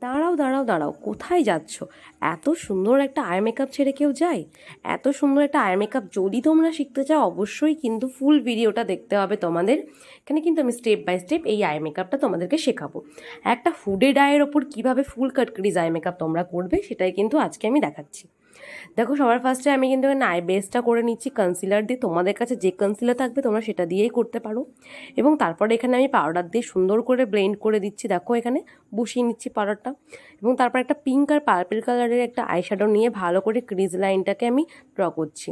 দাঁড়াও দাঁড়াও দাঁড়াও, কোথায় যাচ্ছ? এত সুন্দর একটা আই মেকআপ ছেড়ে কেউ যায়? এত সুন্দর একটা আই মেকআপ যদি তোমরা শিখতে চাও, অবশ্যই কিন্তু ফুল ভিডিওটা দেখতে হবে তোমাদের। এখানে কিন্তু আমি স্টেপ বাই স্টেপ এই আই মেকআপটা তোমাদেরকে শেখাবো। একটা হুডেড আয়ের ওপর কীভাবে ফুল কাট ক্রিজ আই মেকআপ তোমরা করবে, সেটাই কিন্তু আজকে আমি দেখাচ্ছি। দেখো, সবার ফার্স্টে আমি কিন্তু এখানে আই বেসটা করে নিচ্ছি কনসিলার দিয়ে। তোমাদের কাছে যে কনসিলার থাকবে তোমরা সেটা দিয়েই করতে পারো। এবং তারপরে এখানে আমি পাউডার দিয়ে সুন্দর করে ব্লেন্ড করে দিচ্ছি। দেখো, এখানে বসিয়ে নিচ্ছি পাউডারটা। এবং তারপর একটা পিঙ্ক আর পার্পল কালারের একটা আইশ্যাডো নিয়ে ভালো করে ক্রিজ লাইনটাকে আমি ড্র করছি।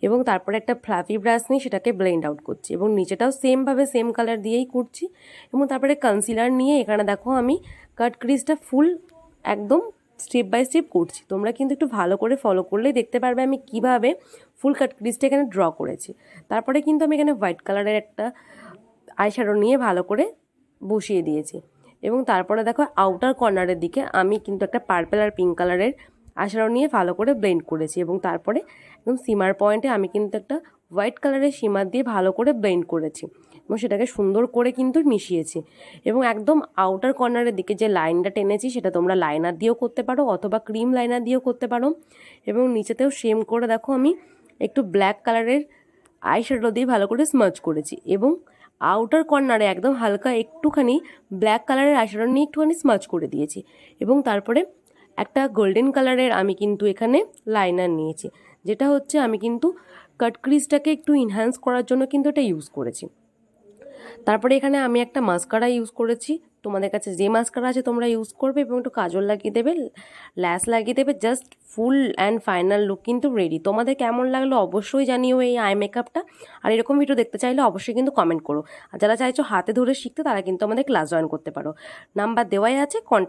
এবং তারপরে একটা ফ্লাফি ব্রাশ নিয়ে সেটাকে ব্লেন্ড আউট করছি, এবং নিচেটাও সেমভাবে সেম কালার দিয়েই করছি। এবং তারপরে কনসিলার নিয়ে এখানে দেখো আমি কাট ক্রিজটা ফুল একদম স্টেপ বাই স্টেপ করছি। তোমরা কিন্তু একটু ভালো করে ফলো করলেই দেখতে পারবে আমি কিভাবে ফুল কাট ক্রিজটা এখানে ড্র করেছি। তারপরে কিন্তু আমি এখানে হোয়াইট কালারের একটা আইশ্যাডো নিয়ে ভালো করে বসিয়ে দিয়েছি। এবং তারপরে দেখো আউটার কর্নারের দিকে আমি কিন্তু একটা পার্পল আর পিঙ্ক কালারের আইশ্যাডো নিয়ে ভালো করে ব্লেন্ড করেছি। এবং তারপরে একদম সিমার পয়েন্টে আমি কিন্তু একটা হোয়াইট কালারের সিমার দিয়ে ভালো করে ব্লেন্ড করেছি এবং সেটাকে সুন্দর করে কিন্তু মিশিয়েছি। এবং একদম আউটার কর্নারের দিকে যে লাইনটা টেনেছি সেটা তোমরা লাইনার দিয়েও করতে পারো অথবা ক্রিম লাইনার দিয়েও করতে পারো। এবং নিচেতেও সেম করে দেখো আমি একটু ব্ল্যাক কালারের আইশ্যাডো দিয়ে ভালো করে স্মাচ করেছি। এবং আউটার কর্নারে একদম হালকা একটুখানি ব্ল্যাক কালারের আইশ্যাডো নিয়ে একটুখানি স্মাচ করে দিয়েছি। এবং তারপরে একটা গোল্ডেন কালারের আমি কিন্তু এখানে লাইনার নিয়েছি, যেটা হচ্ছে আমি কিন্তু কাট ক্রিজটাকে একটু ইনহ্যান্স করার জন্য কিন্তু এটা ইউজ করেছি। তারপরে এখানে আমি একটা মাস্কারা ইউজ করেছি। তোমাদের কাছে যে মাস্কারা আছে তোমরা ইউজ করবে এবং একটু কাজল লাগিয়ে দেবে, ল্যাস লাগিয়ে দেবে। Just full and final look কিন্তু রেডি। তোমাদের কেমন লাগলো অবশ্যই জানিও এই আই মেকআপটা। আর এরকম ভিডিও দেখতে চাইলে অবশ্যই কিন্তু কমেন্ট করো। আর যারা চাইছো হাতে ধরে শিখতে, তারা কিন্তু আমাদের ক্লাস জয়েন করতে পারো। নাম্বার দেওয়াই আছে, কন্ট্যাক্ট